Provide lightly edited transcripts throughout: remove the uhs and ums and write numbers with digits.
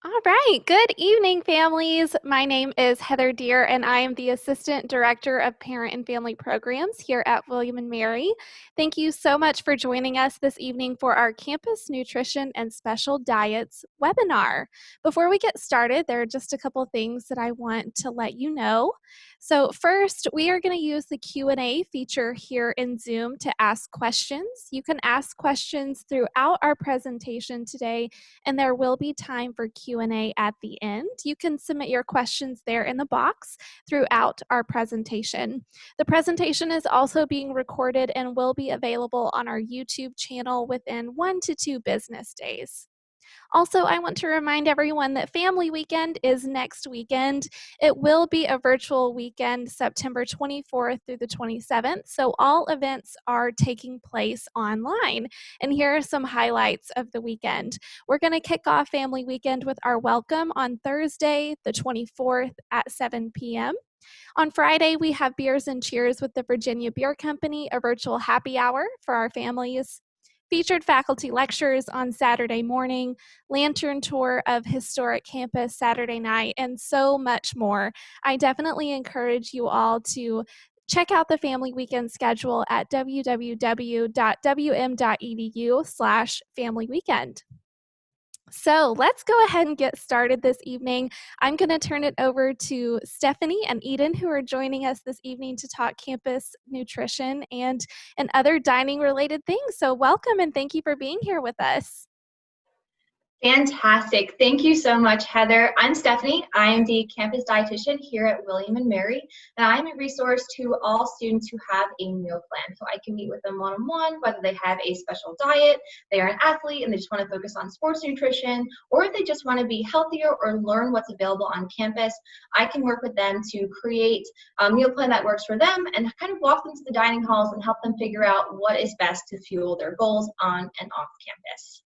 All right. Good evening, families. My name is Heather Deere, and I am the Assistant Director of Parent and Family Programs here at William and Mary. Thank you so much for joining us this evening for our Campus Nutrition and Special Diets webinar. Before we get started, there are just a couple things that I want to let you know. So first, we are going to use the Q&A feature here in Zoom to ask questions. You can ask questions throughout our presentation today, and there will be time for Q&A at the end. You can submit your questions there in the box throughout our presentation. The presentation is also being recorded and will be available on our YouTube channel within 1 to 2 business days. Also, I want to remind everyone that Family Weekend is next weekend. It will be a virtual weekend, September 24th through the 27th, so all events are taking place online. And here are some highlights of the weekend. We're going to kick off Family Weekend with our welcome on Thursday, the 24th at 7 p.m. On Friday, we have Beers and Cheers with the Virginia Beer Company, a virtual happy hour for our families. Featured faculty lectures on Saturday morning, lantern tour of historic campus Saturday night, and so much more. I definitely encourage you all to check out the Family Weekend schedule at www.wm.edu/family-weekend. So let's go ahead and get started this evening. I'm going to turn it over to Stephanie and Eden, who are joining us this evening to talk campus nutrition and other dining related things. So welcome and thank you for being here with us. Fantastic. Thank you so much, Heather. I'm Stephanie. I am the campus dietitian here at William and Mary, and I'm a resource to all students who have a meal plan. So I can meet with them one-on-one, whether they have a special diet, they are an athlete and they just want to focus on sports nutrition, or if they just want to be healthier or learn what's available on campus. I can work with them to create a meal plan that works for them and kind of walk them to the dining halls and help them figure out what is best to fuel their goals on and off campus.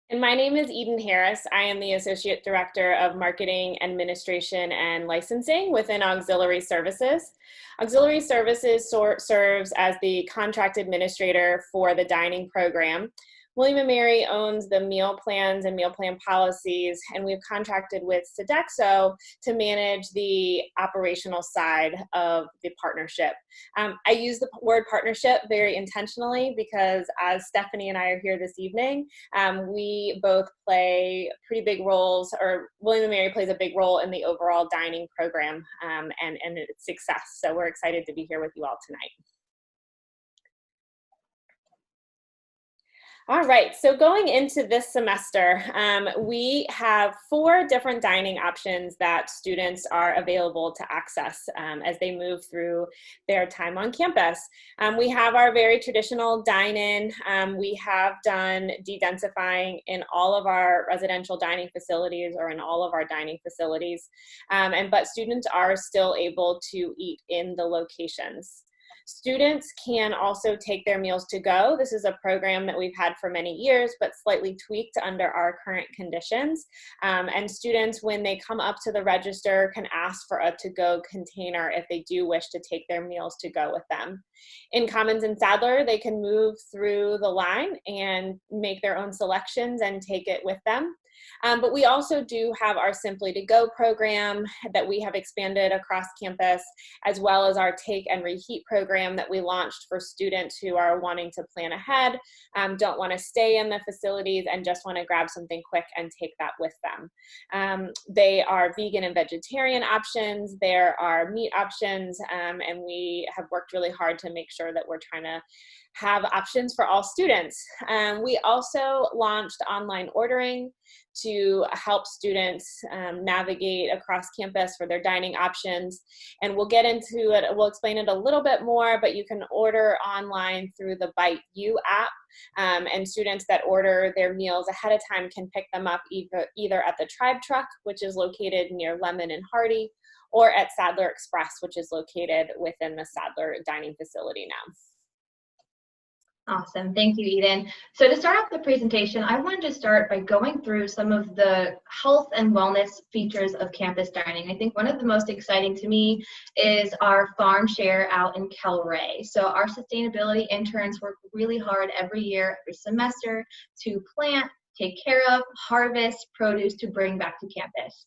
And my name is Eden Harris. I am the Associate Director of Marketing, Administration, and Licensing within Auxiliary Services. Auxiliary Services serves as the contract administrator for the dining program. William & Mary owns the meal plans and meal plan policies, and we've contracted with Sodexo to manage the operational side of the partnership. I use the word partnership very intentionally because as Stephanie and I are here this evening, we both play pretty big roles, or William & Mary plays a big role in the overall dining program and its success. So we're excited to be here with you all tonight. All right, so going into this semester, we have 4 different dining options that students are available to access as they move through their time on campus. We have our very traditional dine-in. We have done de-densifying in all of our residential dining facilities or in all of our dining facilities, but students are still able to eat in the locations. Students can also take their meals to go. This is a program that we've had for many years, but slightly tweaked under our current conditions. And students, when they come up to the register, can ask for a to-go container if they do wish to take their meals to go with them. In Commons and Sadler, they can move through the line and make their own selections and take it with them. But we also do have our Simply to Go program that we have expanded across campus, as well as our Take and Reheat program that we launched for students who are wanting to plan ahead, don't want to stay in the facilities and just want to grab something quick and take that with them. They are vegan and vegetarian options, there are meat options, and we have worked really hard to make sure that we're trying to have options for all students. We also launched online ordering to help students navigate across campus for their dining options. And we'll get into it, we'll explain it a little bit more, but you can order online through the Bite You app. And students that order their meals ahead of time can pick them up either at the Tribe Truck, which is located near Lemon and Hardy, or at Sadler Express, which is located within the Sadler dining facility now. Awesome. Thank you, Eden. So to start off the presentation, I wanted to start by going through some of the health and wellness features of campus dining. I think one of the most exciting to me is our farm share out in Kelray. So our sustainability interns work really hard every year, every semester to plant take care of, harvest produce to bring back to campus.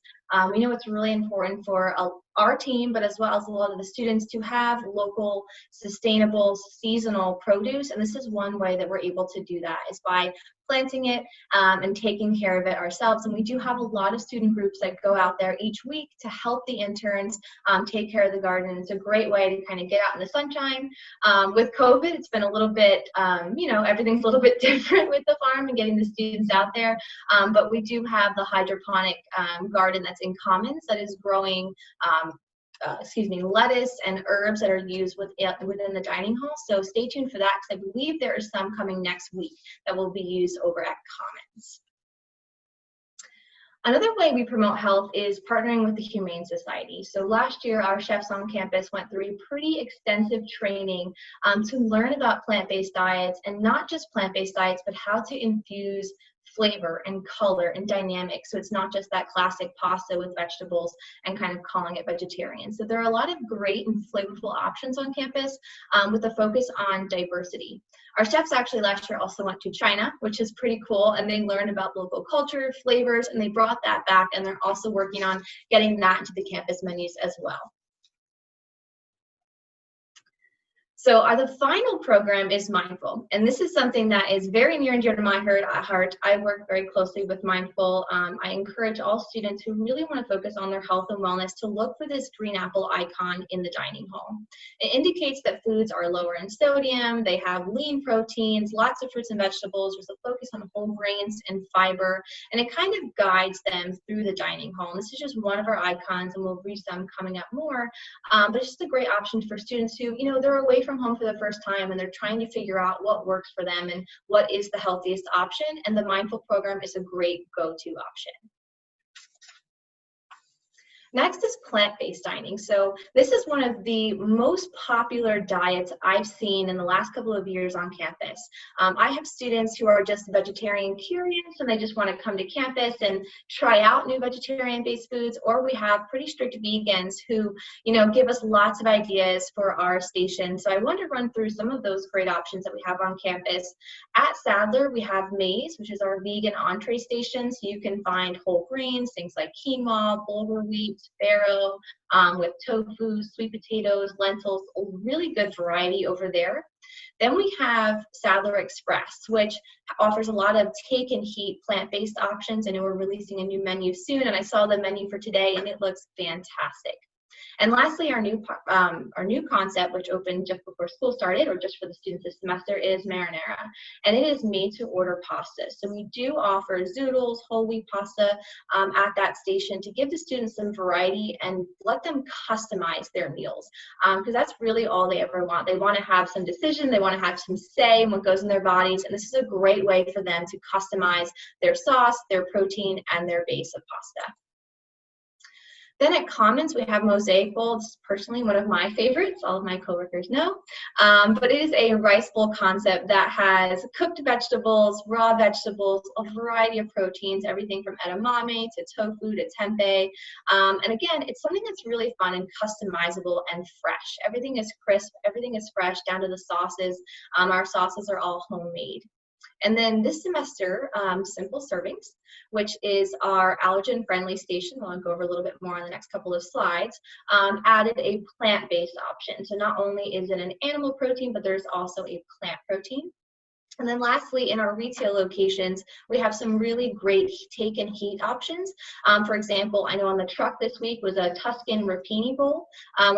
We know it's really important for our team, but as well as a lot of the students, to have local, sustainable, seasonal produce. And this is one way that we're able to do that, is by planting it and taking care of it ourselves. And we do have a lot of student groups that go out there each week to help the interns take care of the garden. It's a great way to kind of get out in the sunshine. With COVID, it's been a little bit, everything's a little bit different with the farm and getting the students out there. But we do have the hydroponic garden that's in Commons that is growing lettuce and herbs that are used within the dining hall. So stay tuned for that, because I believe there are some coming next week that will be used over at Commons. Another way we promote health is partnering with the Humane Society. So last year, our chefs on campus went through a pretty extensive training to learn about plant-based diets, and not just plant-based diets, but how to infuse flavor and color and dynamic, so it's not just that classic pasta with vegetables and kind of calling it vegetarian. So there are a lot of great and flavorful options on campus with a focus on diversity. Our chefs actually last year also went to China, which is pretty cool, and they learned about local culture, flavors, and they brought that back, and they're also working on getting that into the campus menus as well. So the final program is Mindful, and this is something that is very near and dear to my heart. I work very closely with Mindful. I encourage all students who really want to focus on their health and wellness to look for this green apple icon in the dining hall. It indicates that foods are lower in sodium, they have lean proteins, lots of fruits and vegetables, there's a focus on whole grains and fiber, and it kind of guides them through the dining hall. And this is just one of our icons, and we'll reach them coming up more, but it's just a great option for students who, they're away from home for the first time and they're trying to figure out what works for them and what is the healthiest option, and the Mindful program is a great go-to option. Next is plant-based dining. So this is one of the most popular diets I've seen in the last couple of years on campus. I have students who are just vegetarian curious and they just want to come to campus and try out new vegetarian-based foods, or we have pretty strict vegans who, give us lots of ideas for our station. So I want to run through some of those great options that we have on campus. At Sadler, we have Maize, which is our vegan entree station. So you can find whole grains, things like quinoa, bulgur wheat, farro, with tofu, sweet potatoes, lentils, a really good variety over there. Then we have Sadler Express, which offers a lot of take and heat plant-based options. I know we're releasing a new menu soon, and I saw the menu for today and it looks fantastic. And lastly, our new concept, which opened just before school started, or just for the students this semester, is Marinara. And it is made to order pasta. So we do offer zoodles, whole wheat pasta at that station to give the students some variety and let them customize their meals. Because that's really all they ever want. They want to have some decision, they want to have some say in what goes in their bodies. And this is a great way for them to customize their sauce, their protein, and their base of pasta. Then at Commons, we have Mosaic Bowl. It's personally one of my favorites, all of my coworkers know. But it is a rice bowl concept that has cooked vegetables, raw vegetables, a variety of proteins, everything from edamame to tofu to tempeh. And again, it's something that's really fun and customizable and fresh. Everything is crisp, everything is fresh, down to the sauces. Our sauces are all homemade. And then this semester, Simple Servings, which is our allergen-friendly station, I'll go over a little bit more on the next couple of slides, added a plant-based option. So not only is it an animal protein, but there's also a plant protein. And then lastly, in our retail locations, we have some really great take and heat options. For example, I know on the truck this week was a Tuscan rapini bowl,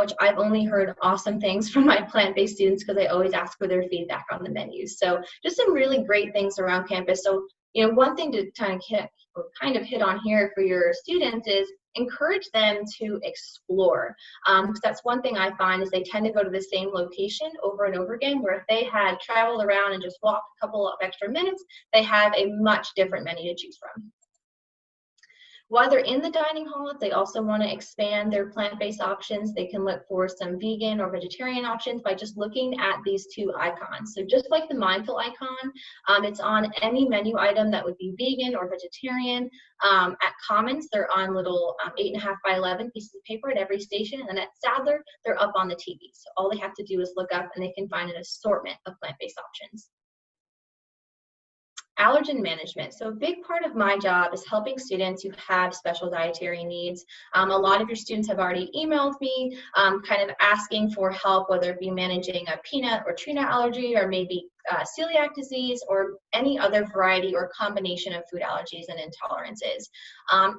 which I've only heard awesome things from my plant-based students because I always ask for their feedback on the menus. So just some really great things around campus. So, one thing to kind of hit on here for your students is encourage them to explore. Because that's one thing I find is they tend to go to the same location over and over again, where if they had traveled around and just walked a couple of extra minutes, they have a much different menu to choose from. While they're in the dining hall, if they also want to expand their plant-based options, they can look for some vegan or vegetarian options by just looking at these two icons. So just like the Mindful icon, it's on any menu item that would be vegan or vegetarian. At Commons, they're on little 8.5 by 11 pieces of paper at every station, and at Sadler, they're up on the TV. So all they have to do is look up and they can find an assortment of plant-based options. Allergen management. So a big part of my job is helping students who have special dietary needs. A lot of your students have already emailed me kind of asking for help, whether it be managing a peanut or tree nut allergy, or maybe celiac disease, or any other variety or combination of food allergies and intolerances.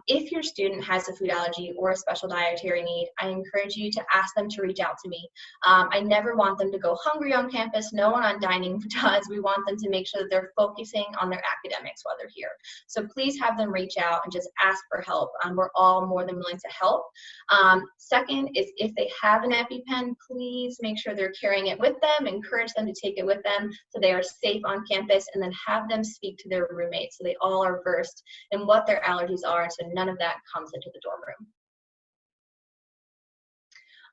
If your student has a food allergy or a special dietary need, I encourage you to ask them to reach out to me. I never want them to go hungry on campus. No one on dining does. We want them to make sure that they're focusing on their academics while they're here. So please have them reach out and just ask for help. We're all more than willing to help. Second is, if they have an EpiPen, please make sure they're carrying it with them. Encourage them to take it with them so they are safe on campus, and then have them speak to their roommates so they all are versed in what their allergies are, so none of that comes into the dorm room.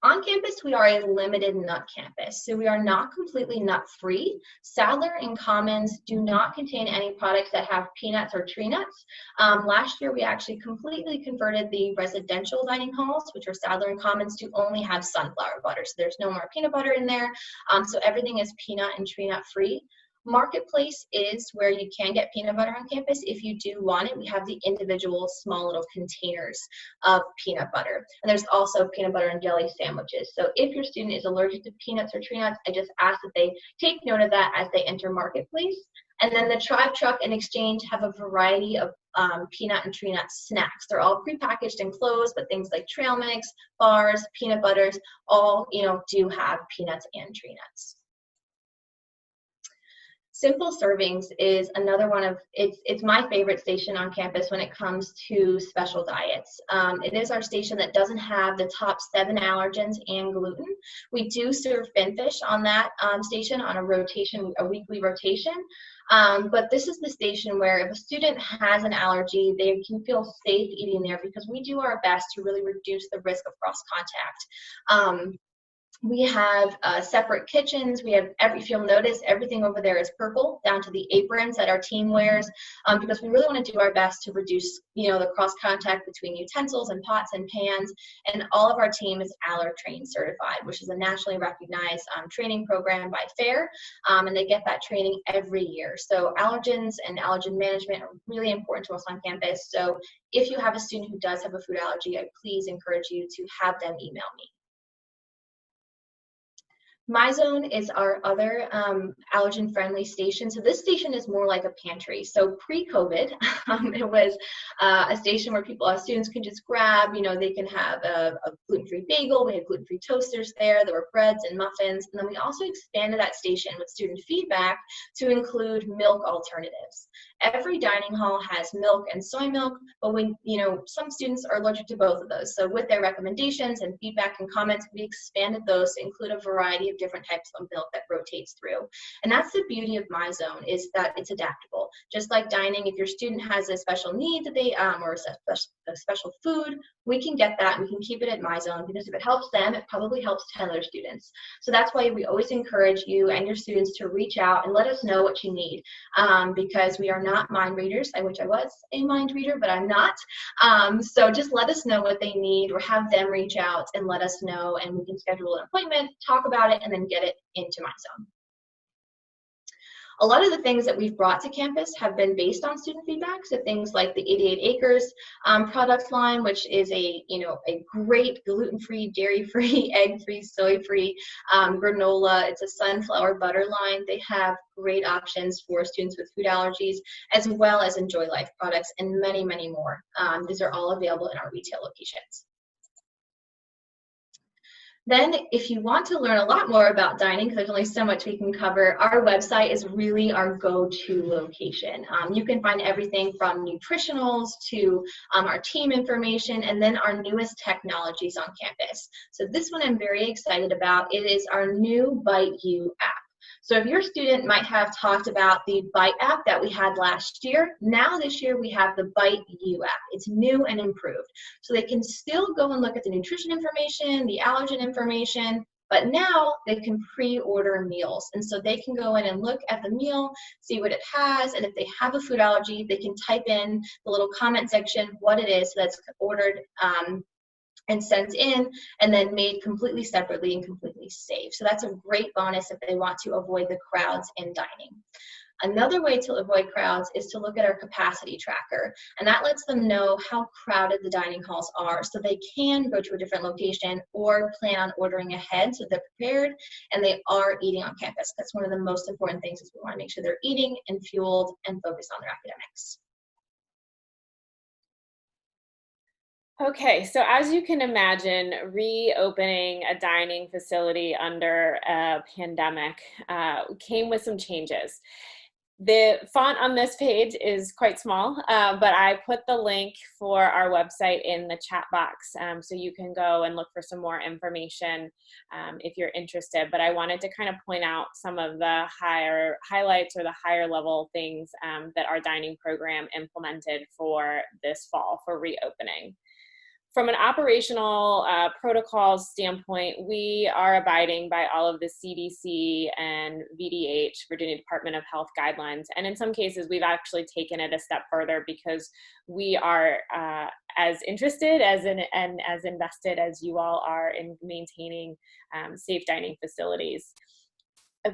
On campus, we are a limited nut campus, so we are not completely nut-free. Sadler and Commons do not contain any products that have peanuts or tree nuts. Last year, we actually completely converted the residential dining halls, which are Sadler and Commons, to only have sunflower butter, so there's no more peanut butter in there. So everything is peanut and tree nut free. Marketplace is where you can get peanut butter on campus. If you do want it, we have the individual small little containers of peanut butter. And there's also peanut butter and jelly sandwiches. So if your student is allergic to peanuts or tree nuts, I just ask that they take note of that as they enter Marketplace. And then the Tribe Truck and Exchange have a variety of peanut and tree nut snacks. They're all prepackaged and closed, but things like trail mix, bars, peanut butters, all do have peanuts and tree nuts. Simple Servings is another one of, it's my favorite station on campus when it comes to special diets. It is our station that doesn't have the top 7 allergens and gluten. We do serve finfish on that station on a weekly rotation. But this is the station where if a student has an allergy, they can feel safe eating there, because we do our best to really reduce the risk of cross contact. We have separate kitchens. We have if you'll notice, everything over there is purple, down to the aprons that our team wears, because we really want to do our best to reduce, the cross contact between utensils and pots and pans. And all of our team is ALLERGEN certified, which is a nationally recognized training program by FAIR, and they get that training every year. So allergens and allergen management are really important to us on campus. So if you have a student who does have a food allergy, I please encourage you to have them email me. MyZone is our other allergen-friendly station. So this station is more like a pantry. So pre-COVID, it was a station where students could just grab, they can have a gluten-free bagel. We had gluten-free toasters there. There were breads and muffins. And then we also expanded that station with student feedback to include milk alternatives. Every dining hall has milk and soy milk, but some students are allergic to both of those. So with their recommendations and feedback and comments, we expanded those to include a variety of different types of milk that rotates through. And that's the beauty of MyZone, is that it's adaptable. Just like dining, if your student has a special need that they, or a special food, we can get that and we can keep it at MyZone, because if it helps them, it probably helps 10 other students. So that's why we always encourage you and your students to reach out and let us know what you need, because we are not mind readers. I wish I was a mind reader, but I'm not. So just let us know what they need, or have them reach out and let us know, and we can schedule an appointment, talk about it, and then get it into MyZone. A lot of the things that we've brought to campus have been based on student feedback. So things like the 88 Acres product line, which is a great gluten-free, dairy-free, egg-free, soy-free granola. It's a sunflower butter line. They have great options for students with food allergies, as well as Enjoy Life products, and many, many more. These are all available in our retail locations. Then, if you want to learn a lot more about dining, because there's only so much we can cover, our website is really our go-to location. You can find everything from nutritionals to our team information, and then our newest technologies on campus. So this one I'm very excited about. It is our new Bite You app. So if your student might have talked about the Bite app that we had last year, now this year we have the Bite You app. It's new and improved. So they can still go and look at the nutrition information, the allergen information, but now they can pre-order meals. And so they can go in and look at the meal, see what it has, and if they have a food allergy, they can type in the little comment section what it is that's ordered and sent in, and then made completely separately and completely safe. So that's a great bonus if they want to avoid the crowds in dining. Another way to avoid crowds is to look at our capacity tracker, and that lets them know how crowded the dining halls are so they can go to a different location or plan on ordering ahead so they're prepared and they are eating on campus. That's one of the most important things, is we want to make sure they're eating and fueled and focused on their academics. Okay, so as you can imagine, reopening a dining facility under a pandemic came with some changes. The font on this page is quite small, but I put the link for our website in the chat box, so you can go and look for some more information if you're interested. But I wanted to kind of point out some of the highlights or the higher level things that our dining program implemented for this fall for reopening. From an operational protocols standpoint, we are abiding by all of the CDC and VDH, Virginia Department of Health guidelines. And in some cases, we've actually taken it a step further because we are as interested and as invested as you all are in maintaining safe dining facilities.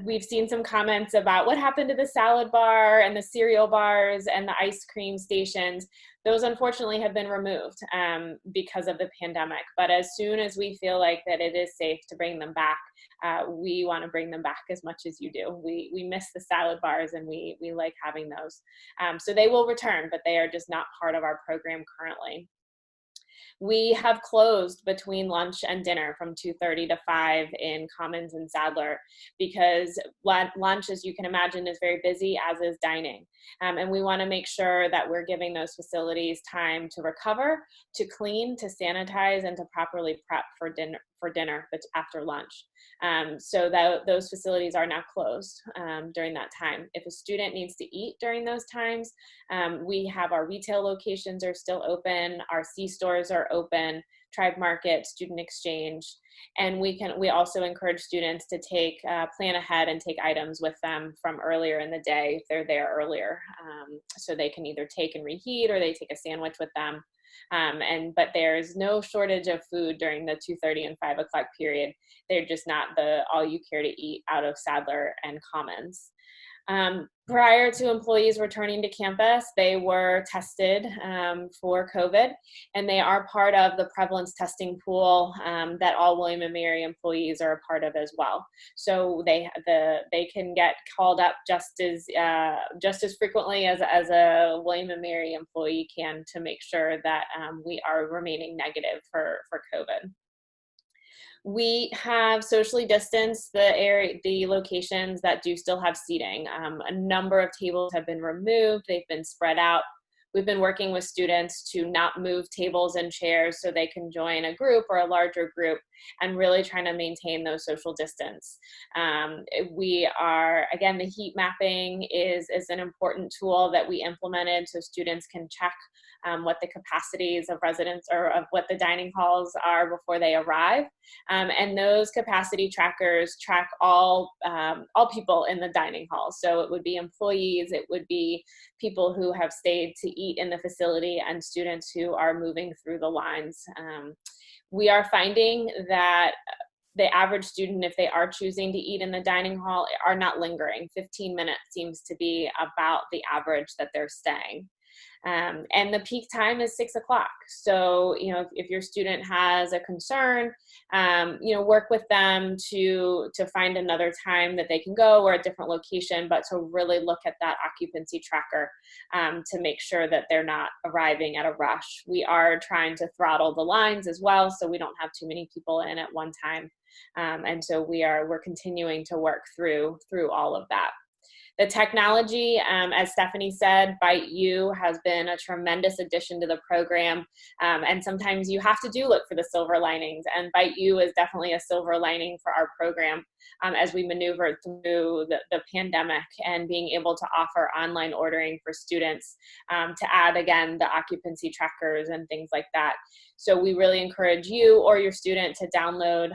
We've seen some comments about what happened to the salad bar and the cereal bars and the ice cream stations. Those unfortunately have been removed because of the pandemic. But as soon as we feel like that it is safe to bring them back, we want to bring them back as much as you do. We miss the salad bars and we like having those. So they will return, but they are just not part of our program currently. We have closed between lunch and dinner from 2:30 to 5 in Commons and Sadler because lunch, as you can imagine, is very busy, as is dining. And we want to make sure that we're giving those facilities time to recover, to clean, to sanitize, and to properly prep for dinner after lunch. So those facilities are now closed during that time. If a student needs to eat during those times, we have our retail locations are still open, our C-stores are open, Tribe Market, Student Exchange, and we also encourage students to plan ahead and take items with them from earlier in the day if they're there earlier, so they can either take and reheat or they take a sandwich with them. But there's no shortage of food during the 2:30 and 5 o'clock period. They're just not the all you care to eat out of Sadler and Commons. Prior to employees returning to campus, they were tested for COVID, and they are part of the prevalence testing pool that all William & Mary employees are a part of as well. So they can get called up just as frequently as a William & Mary employee can to make sure that we are remaining negative for COVID. We have socially distanced the locations that do still have seating. A number of tables have been removed. They've been spread out. We've been working with students to not move tables and chairs so they can join a group or a larger group and really trying to maintain those social distance. We are, again, the heat mapping is an important tool that we implemented so students can check what the capacities of residents or of what the dining halls are before they arrive. And those capacity trackers track all people in the dining hall. So it would be employees, it would be people who have stayed to eat in the facility, and students who are moving through the lines. We are finding that the average student, if they are choosing to eat in the dining hall, are not lingering. 15 minutes seems to be about the average that they're staying. And the peak time is 6 o'clock. So, if your student has a concern, work with them to find another time that they can go or a different location, but to really look at that occupancy tracker to make sure that they're not arriving at a rush. We are trying to throttle the lines as well, so we don't have too many people in at one time. And so we're continuing to work through all of that. The technology, as Stephanie said, Bite You has been a tremendous addition to the program, and sometimes you have to look for the silver linings, and Bite You is definitely a silver lining for our program as we maneuver through the pandemic and being able to offer online ordering for students to add, again, the occupancy trackers and things like that. So we really encourage you or your student to download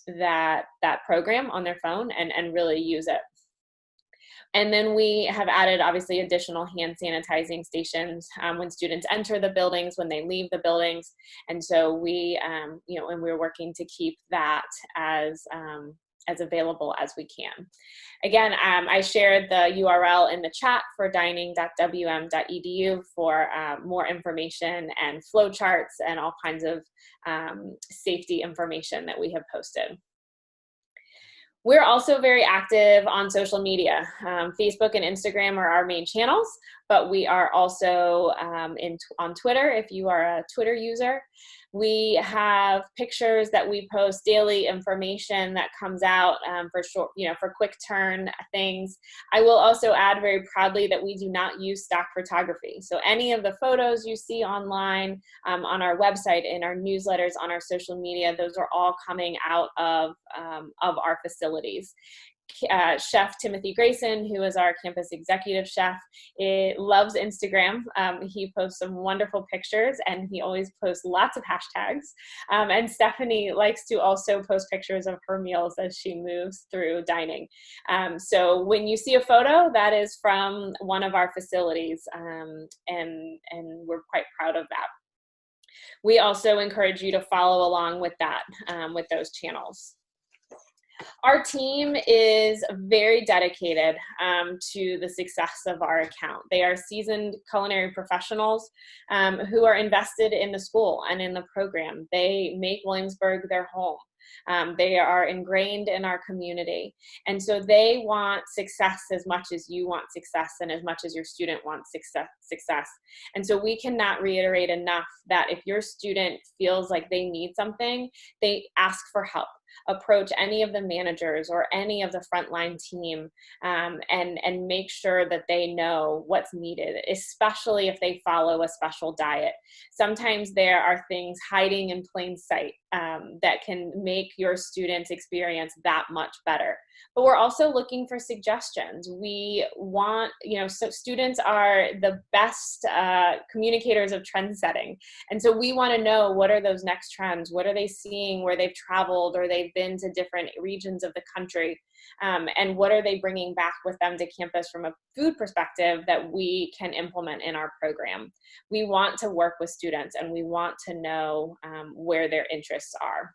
that program on their phone and really use it. And then we have added, obviously, additional hand sanitizing stations when students enter the buildings, when they leave the buildings. And so we, and we're working to keep that as as available as we can. Again, I shared the URL in the chat for dining.wm.edu for more information and flowcharts and all kinds of safety information that we have posted. We're also very active on social media. Facebook and Instagram are our main channels, but we are also on Twitter if you are a Twitter user. We have pictures that we post daily, information that comes out for short, for quick turn things. I will also add very proudly that we do not use stock photography. So any of the photos you see online, on our website, in our newsletters, on our social media, those are all coming out of our facilities. Chef Timothy Grayson, who is our campus executive chef, loves Instagram. He posts some wonderful pictures, and he always posts lots of hashtags. And Stephanie likes to also post pictures of her meals as she moves through dining. So when you see a photo, that is from one of our facilities, and we're quite proud of that. We also encourage you to follow along with that, with those channels. Our team is very dedicated to the success of our account. They are seasoned culinary professionals who are invested in the school and in the program. They make Williamsburg their home. They are ingrained in our community. And so they want success as much as you want success and as much as your student wants success. And so we cannot reiterate enough that if your student feels like they need something, they ask for help. Approach any of the managers or any of the frontline team and make sure that they know what's needed, especially if they follow a special diet. Sometimes there are things hiding in plain sight that can make your students' experience that much better. But we're also looking for suggestions. We want, so students are the best communicators of trend setting. And so we want to know, what are those next trends? What are they seeing where they've traveled or they've been to different regions of the country? And what are they bringing back with them to campus from a food perspective that we can implement in our program? We want to work with students, and we want to know where their interests are.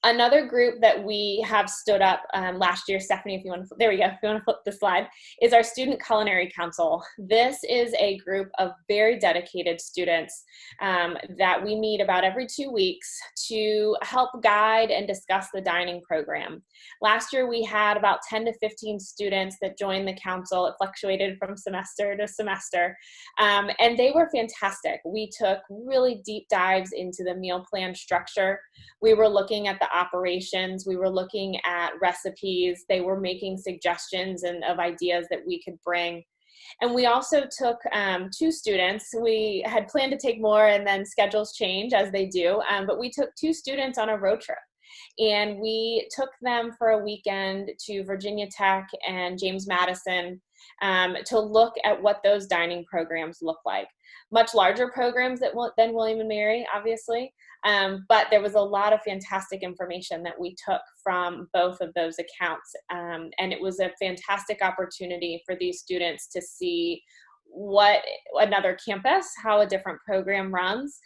Another group that we have stood up last year, Stephanie, if you want to, there we go, if you want to flip the slide, is our Student Culinary Council. This is a group of very dedicated students that we meet about every 2 weeks to help guide and discuss the dining program. Last year, we had about 10 to 15 students that joined the council. It fluctuated from semester to semester, and they were fantastic. We took really deep dives into the meal plan structure. We were looking at the operations. We were looking at recipes. They were making suggestions and of ideas that we could bring. And we also took 2 students. We had planned to take more, and then schedules change as they do, but we took 2 students on a road trip. And we took them for a weekend to Virginia Tech and James Madison to look at what those dining programs look like. Much larger programs than William and Mary, obviously, but there was a lot of fantastic information that we took from both of those accounts, and it was a fantastic opportunity for these students to see what another campus, how a different program runs.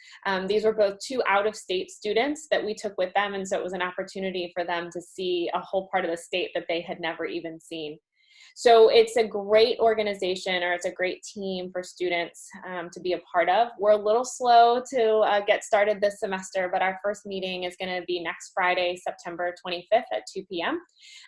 These were both 2 out-of-state students that we took with them, and so it was an opportunity for them to see a whole part of the state that they had never even seen. So it's a great organization, or it's a great team for students to be a part of. We're a little slow to get started this semester, but our first meeting is going to be next Friday, September 25th at 2 p.m.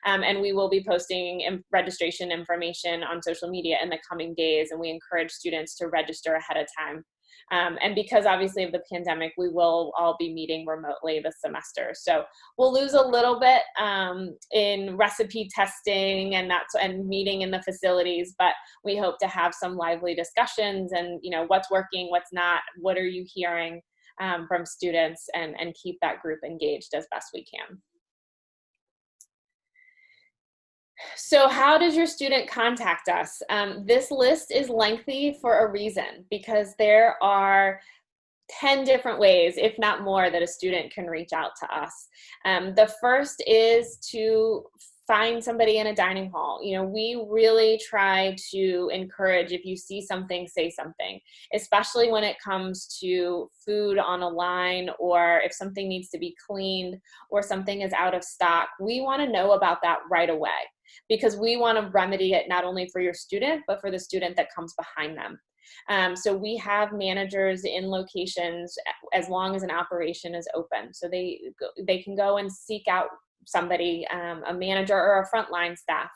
And we will be posting registration information on social media in the coming days, and we encourage students to register ahead of time. And because obviously of the pandemic, we will all be meeting remotely this semester. So we'll lose a little bit in recipe testing and meeting in the facilities, but we hope to have some lively discussions and, what's working, what's not, what are you hearing from students, and keep that group engaged as best we can. So how does your student contact us? This list is lengthy for a reason, because there are 10 different ways, if not more, that a student can reach out to us. The first is to find somebody in a dining hall. You know, we really try to encourage, if you see something, say something, especially when it comes to food on a line, or if something needs to be cleaned or something is out of stock. We want to know about that right away, because we want to remedy it not only for your student, but for the student that comes behind them. So we have managers in locations as long as an operation is open. So they can go and seek out somebody, a manager or a frontline staff.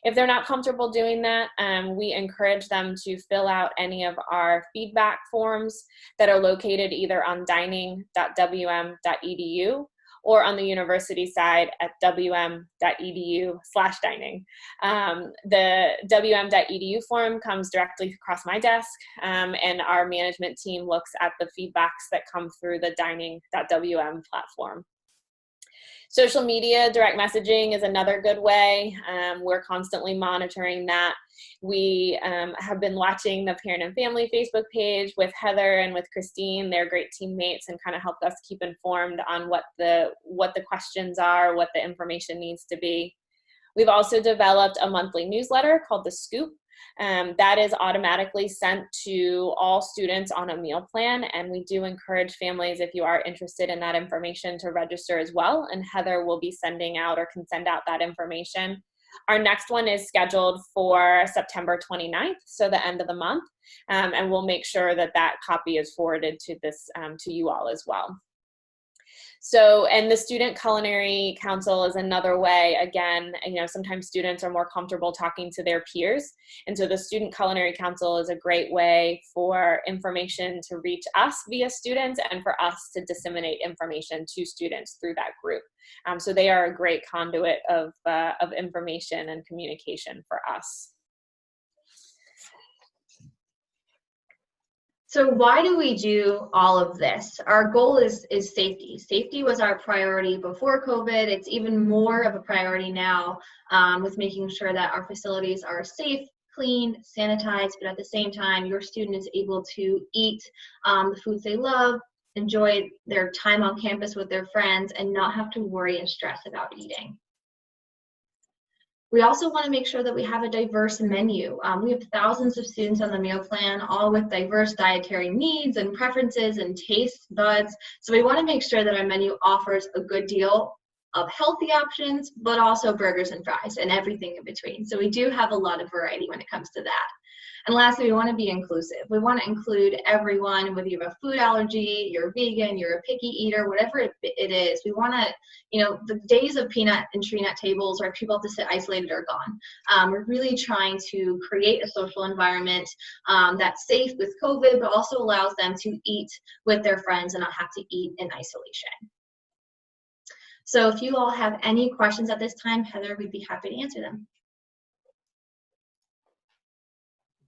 If they're not comfortable doing that, we encourage them to fill out any of our feedback forms that are located either on dining.wm.edu or on the university side at wm.edu/dining. The wm.edu form comes directly across my desk, and our management team looks at the feedbacks that come through the dining.wm platform. Social media, direct messaging is another good way. We're constantly monitoring that. We have been watching the Parent and Family Facebook page with Heather and with Christine. They're great teammates and kind of help us keep informed on what the questions are, what the information needs to be. We've also developed a monthly newsletter called The Scoop. That is automatically sent to all students on a meal plan, and we do encourage families, if you are interested in that information, to register as well, and Heather will be sending out or can send out that information. Our next one is scheduled for September 29th, so the end of the month, and we'll make sure that that copy is forwarded to to you all as well. So, and the Student Culinary Council is another way. Again, you know, sometimes students are more comfortable talking to their peers. And so the Student Culinary Council is a great way for information to reach us via students and for us to disseminate information to students through that group. So they are a great conduit of information and communication for us. So why do we do all of this? Our goal is safety. Safety was our priority before COVID. It's even more of a priority now, with making sure that our facilities are safe, clean, sanitized, but at the same time, your student is able to eat the foods they love, enjoy their time on campus with their friends, and not have to worry and stress about eating. We also want to make sure that we have a diverse menu. We have thousands of students on the meal plan, all with diverse dietary needs and preferences and taste buds. So we want to make sure that our menu offers a good deal of healthy options, but also burgers and fries and everything in between. So we do have a lot of variety when it comes to that. And lastly, we want to be inclusive. We want to include everyone, whether you have a food allergy, you're a vegan, you're a picky eater, whatever it is. We want to, you know, the days of peanut and tree nut tables where people have to sit isolated are gone. We're really trying to create a social environment that's safe with COVID, but also allows them to eat with their friends and not have to eat in isolation. So if you all have any questions at this time, Heather, we'd be happy to answer them.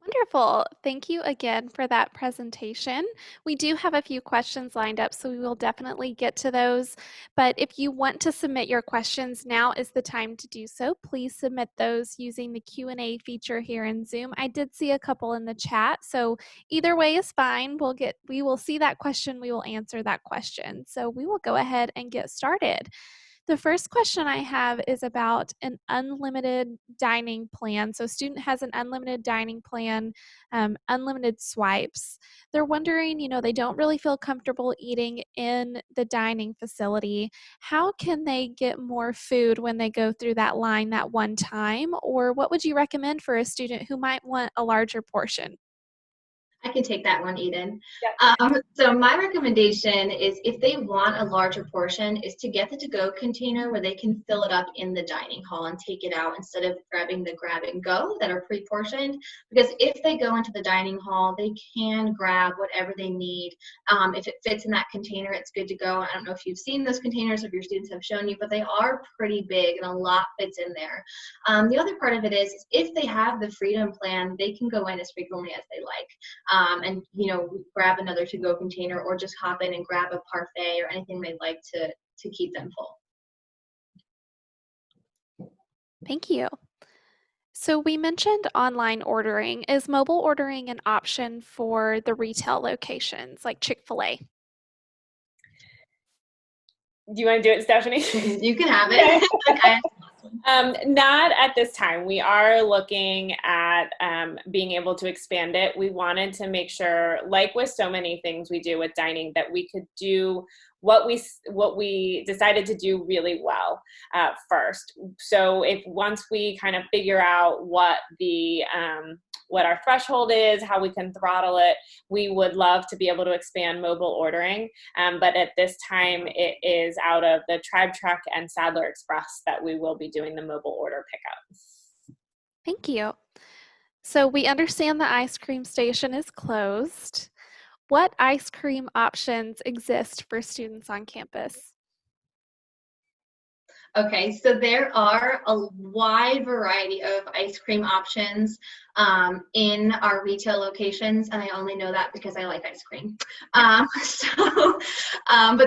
Wonderful. Thank you again for that presentation. We do have a few questions lined up, so we will definitely get to those. But if you want to submit your questions, now is the time to do so. Please submit those using the Q&A feature here in Zoom. I did see a couple in the chat, so either way is fine. We will see that question, we will answer that question. So we will go ahead and get started. The first question I have is about an unlimited dining plan. So a student has an unlimited dining plan, unlimited swipes. They're wondering, you know, they don't really feel comfortable eating in the dining facility. How can they get more food when they go through that line that one time? Or what would you recommend for a student who might want a larger portion? I can take that one, Eden. Yep. So my recommendation is, if they want a larger portion, is to get the to-go container where they can fill it up in the dining hall and take it out instead of grabbing the grab and go that are pre-portioned. Because if they go into the dining hall, they can grab whatever they need. If it fits in that container, it's good to go. I don't know if you've seen those containers, if your students have shown you, but they are pretty big and a lot fits in there. The other part of it is if they have the freedom plan, they can go in as frequently as they like. And, you know, grab another to-go container or just hop in and grab a parfait or anything they'd like to keep them full. Thank you. So we mentioned online ordering. Is mobile ordering an option for the retail locations like Chick-fil-A? Do you want to do it, Stephanie? You can have it. Okay. Not at this time. We are looking at being able to expand it. We wanted to make sure, like with so many things we do with dining, that we could do what we decided to do really well first. So if once we kind of figure out what our threshold is, how we can throttle it, we would love to be able to expand mobile ordering. But at this time, it is out of the Tribe Truck and Sadler Express that we will be doing the mobile order pickup. Thank you. So we understand the ice cream station is closed. What ice cream options exist for students on campus? Okay, so there are a wide variety of ice cream options in our retail locations, and I only know that because I like ice cream. But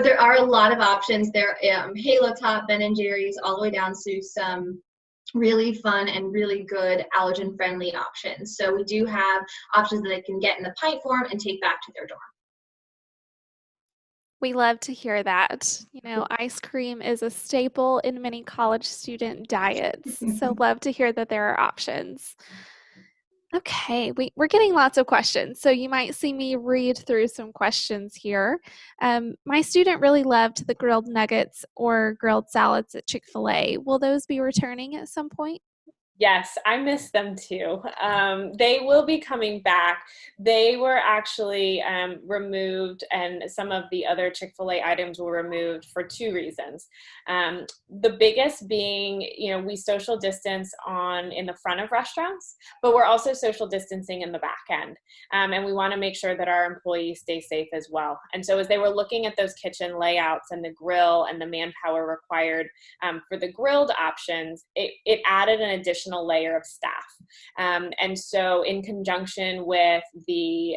there are a lot of options. There Halo Top, Ben & Jerry's, all the way down to some really fun and really good allergen-friendly options. So we do have options that they can get in the pint form and take back to their dorm. We love to hear that. You know, ice cream is a staple in many college student diets. So love to hear that there are options. Okay, we're getting lots of questions. So you might see me read through some questions here. My student really loved the grilled nuggets or grilled salads at Chick-fil-A. Will those be returning at some point? Yes, I miss them too. They will be coming back. They were actually removed, and some of the other Chick-fil-A items were removed for two reasons. The biggest being, we social distance in the front of restaurants, but we're also social distancing in the back end. And we want to make sure that our employees stay safe as well. And so as they were looking at those kitchen layouts and the grill and the manpower required for the grilled options, it added an additional layer of staff. And so in conjunction with the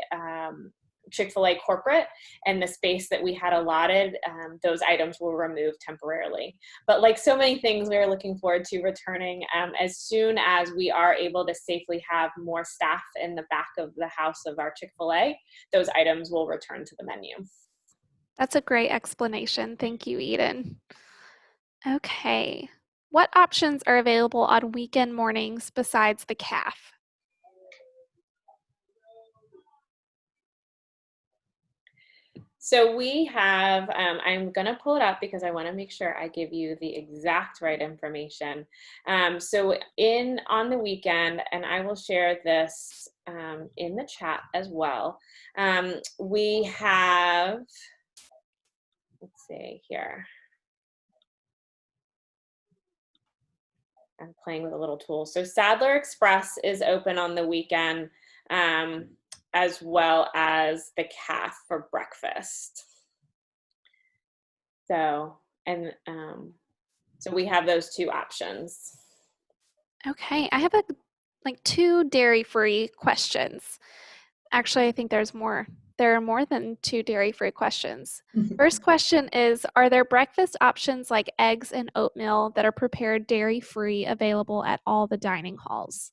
Chick-fil-A corporate and the space that we had allotted, those items were removed temporarily. But like so many things, we are looking forward to returning as soon as we are able to safely have more staff in the back of the house of our Chick-fil-A. Those items will return to the menu. That's a great explanation. Thank you, Eden. Okay. What options are available on weekend mornings besides the calf? So we have, I'm going to pull it up because I want to make sure I give you the exact right information. So on the weekend, and I will share this in the chat as well, we have, let's see here. I'm playing with a little tool. So Sadler Express is open on the weekend, as well as the calf for breakfast. So we have those two options. Okay, I have two dairy-free questions. Actually, I think there's more. There are more than two dairy-free questions. First question is, are there breakfast options like eggs and oatmeal that are prepared dairy-free available at all the dining halls?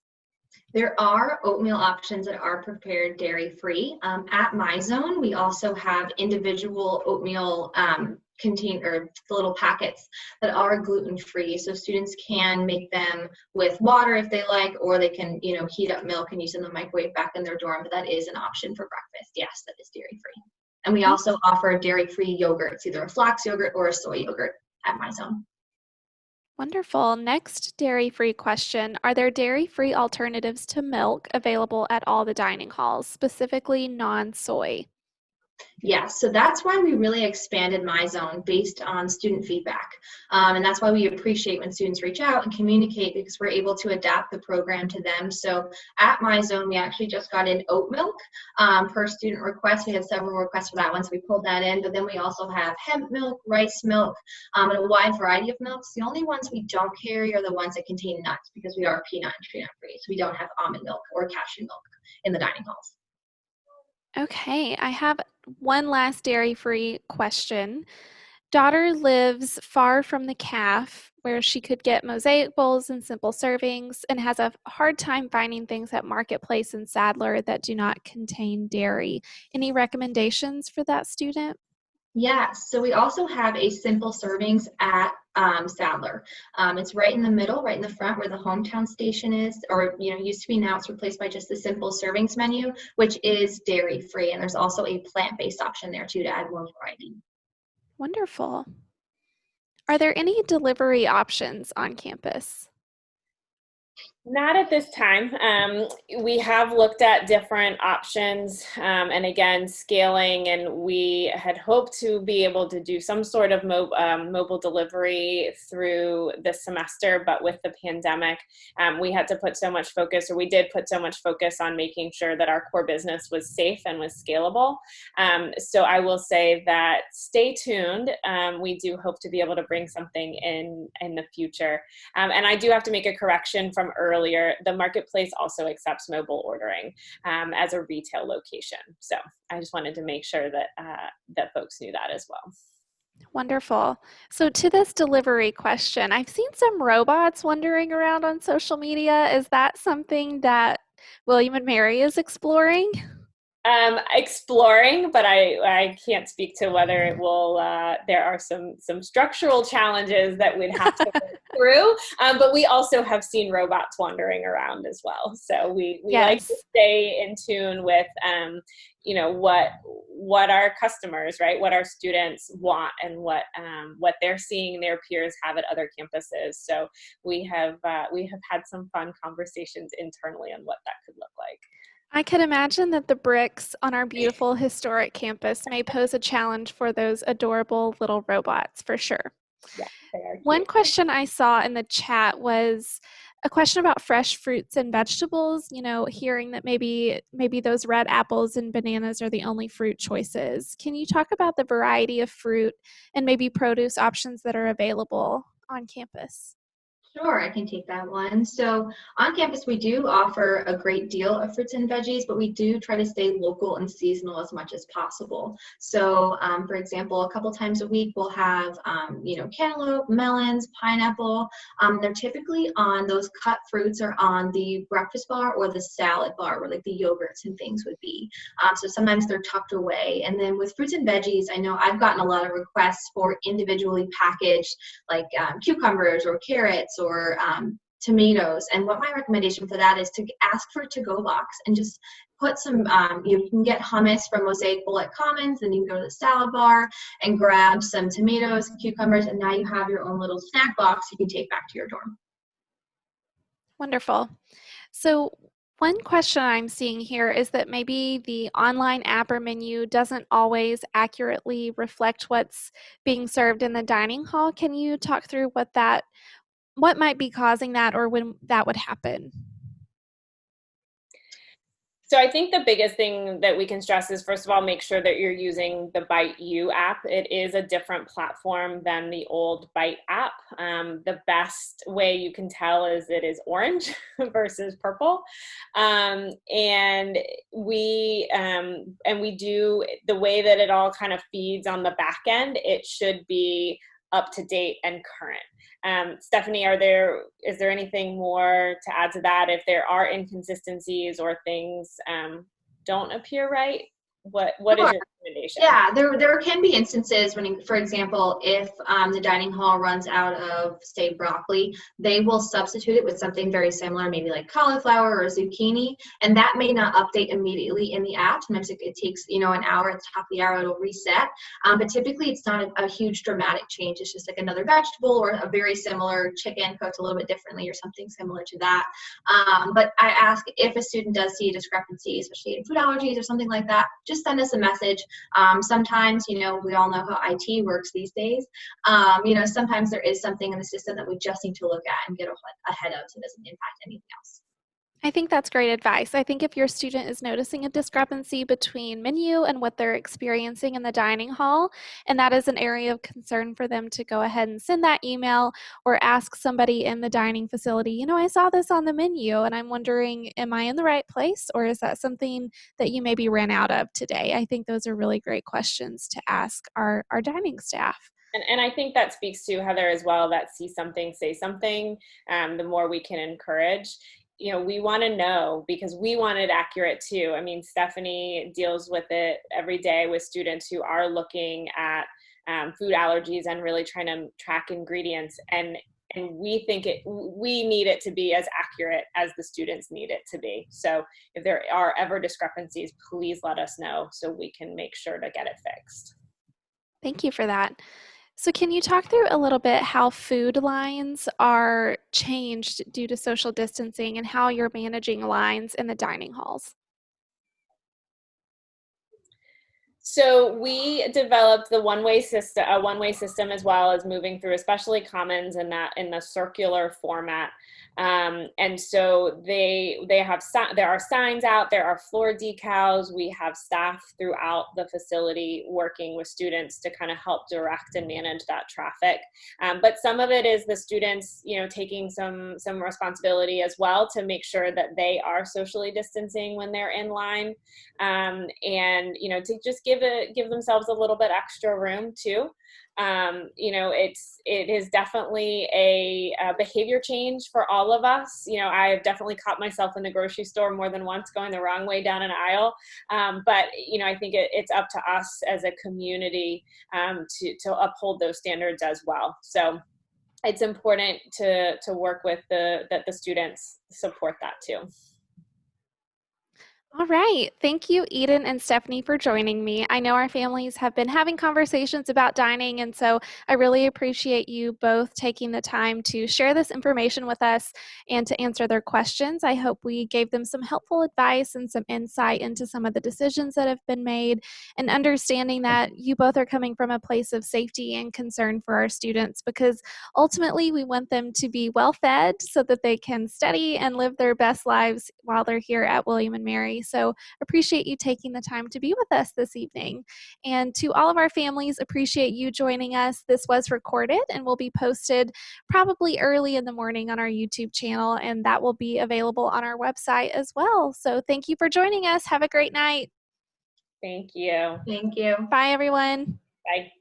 There are oatmeal options that are prepared dairy-free. At MyZone, we also have individual oatmeal the little packets that are gluten-free, so students can make them with water if they like, or they can heat up milk and use in the microwave back in their dorm. But that is an option for breakfast. Yes, that is dairy-free. And we also offer dairy-free yogurts, either a flax yogurt or a soy yogurt at MyZone. Wonderful. Next dairy-free question. Are there dairy-free alternatives to milk available at all the dining halls, specifically non-soy? Yes, so that's why we really expanded MyZone based on student feedback. And that's why we appreciate when students reach out and communicate, because we're able to adapt the program to them. So at MyZone, we actually just got in oat milk per student request. We had several requests for that one, so we pulled that in. But then we also have hemp milk, rice milk, and a wide variety of milks. The only ones we don't carry are the ones that contain nuts, because we are peanut and tree nut free. So we don't have almond milk or cashew milk in the dining halls. Okay, I have one last dairy-free question. Daughter lives far from the calf where she could get mosaic bowls and simple servings, and has a hard time finding things at Marketplace and Sadler that do not contain dairy. Any recommendations for that student? Yes, so we also have a simple servings at Sadler. It's right in the middle, right in the front where the hometown station is, or used to be. Now it's replaced by just the simple servings menu, which is dairy free, and there's also a plant-based option there too to add more variety. Wonderful. Are there any delivery options on campus? Not at this time. We have looked at different options, and again, scaling, and we had hoped to be able to do some sort of mobile delivery through this semester, but with the pandemic, we had to put so much focus, or we did put so much focus on making sure that our core business was safe and was scalable. So I will say that stay tuned. We do hope to be able to bring something in the future. And I do have to make a correction from earlier. The marketplace also accepts mobile ordering as a retail location. So I just wanted to make sure that that folks knew that as well. Wonderful. So to this delivery question, I've seen some robots wandering around on social media. Is that something that William and Mary is exploring? Exploring, but I can't speak to whether it will. There are some structural challenges that we'd have to work through, but we also have seen robots wandering around as well. So we Yes. like to stay in tune with what our customers, right, what our students want, and what they're seeing their peers have at other campuses. So we have had some fun conversations internally on what that could look like. I could imagine that the bricks on our beautiful historic campus may pose a challenge for those adorable little robots, for sure. Yeah, they are cute. One question I saw in the chat was a question about fresh fruits and vegetables, hearing that maybe those red apples and bananas are the only fruit choices. Can you talk about the variety of fruit and maybe produce options that are available on campus? Sure, I can take that one. So on campus, we do offer a great deal of fruits and veggies, but we do try to stay local and seasonal as much as possible. So, for example, a couple times a week, we'll have, cantaloupe, melons, pineapple. They're typically on those cut fruits or on the breakfast bar or the salad bar where like the yogurts and things would be. So sometimes they're tucked away. And then with fruits and veggies, I know I've gotten a lot of requests for individually packaged like cucumbers or carrots or tomatoes. And what my recommendation for that is to ask for a to-go box and just put some, you can get hummus from Mosaic Bullet Commons, and you can go to the salad bar and grab some tomatoes, cucumbers, and now you have your own little snack box you can take back to your dorm. Wonderful. So one question I'm seeing here is that maybe the online app or menu doesn't always accurately reflect what's being served in the dining hall. Can you talk through what might be causing that, or when that would happen? So I think the biggest thing that we can stress is, first of all, make sure that you're using the Bite You app. It is a different platform than the old Bite app. The best way you can tell is it is orange versus purple. And we do, the way that it all kind of feeds on the back end, it should be up to date and current. Stephanie, is there anything more to add to that? If there are inconsistencies or things don't appear right, what is your recommendation? Yeah, there can be instances when, for example, if the dining hall runs out of, say, broccoli, they will substitute it with something very similar, maybe like cauliflower or zucchini, and that may not update immediately in the app. Sometimes it takes, an hour, at the top of the hour, it'll reset. But typically it's not a huge dramatic change. It's just like another vegetable or a very similar chicken cooked a little bit differently or something similar to that. But I ask if a student does see a discrepancy, especially in food allergies or something like that, just send us a message. Sometimes, we all know how IT works these days. Sometimes there is something in the system that we just need to look at and get ahead of so it doesn't impact anything else. I think that's great advice. I think if your student is noticing a discrepancy between menu and what they're experiencing in the dining hall, and that is an area of concern for them to go ahead and send that email or ask somebody in the dining facility, I saw this on the menu and I'm wondering, am I in the right place, or is that something that you maybe ran out of today? I think those are really great questions to ask our dining staff. And I think that speaks to Heather as well, that see something, say something, the more we can encourage. you know, we want to know because we want it accurate too. I mean, Stephanie deals with it every day with students who are looking at food allergies and really trying to track ingredients. And we think we need it to be as accurate as the students need it to be. So if there are ever discrepancies, please let us know so we can make sure to get it fixed. Thank you for that. So can you talk through a little bit how food lines are changed due to social distancing and how you're managing lines in the dining halls? So we developed the one-way system, a one-way system, as well as moving through, especially commons in the circular format. And so there are signs out, there are floor decals. We have staff throughout the facility working with students to kind of help direct and manage that traffic. But some of it is the students, you know, taking some responsibility as well to make sure that they are socially distancing when they're in line, and you know, to just give themselves a little bit extra room too. You know, it is definitely a behavior change for all of us. You know, I have definitely caught myself in the grocery store more than once going the wrong way down an aisle. But, you know, I think it's up to us as a community to uphold those standards as well. So it's important to work with that the students support that too. All right. Thank you, Eden and Stephanie, for joining me. I know our families have been having conversations about dining, and so I really appreciate you both taking the time to share this information with us and to answer their questions. I hope we gave them some helpful advice and some insight into some of the decisions that have been made, and understanding that you both are coming from a place of safety and concern for our students, because ultimately we want them to be well fed so that they can study and live their best lives while they're here at William and Mary. So appreciate you taking the time to be with us this evening. And to all of our families, appreciate you joining us. This was recorded and will be posted probably early in the morning on our YouTube channel, and that will be available on our website as well. So thank you for joining us. Have a great night. Thank you. Thank you. Bye, everyone. Bye.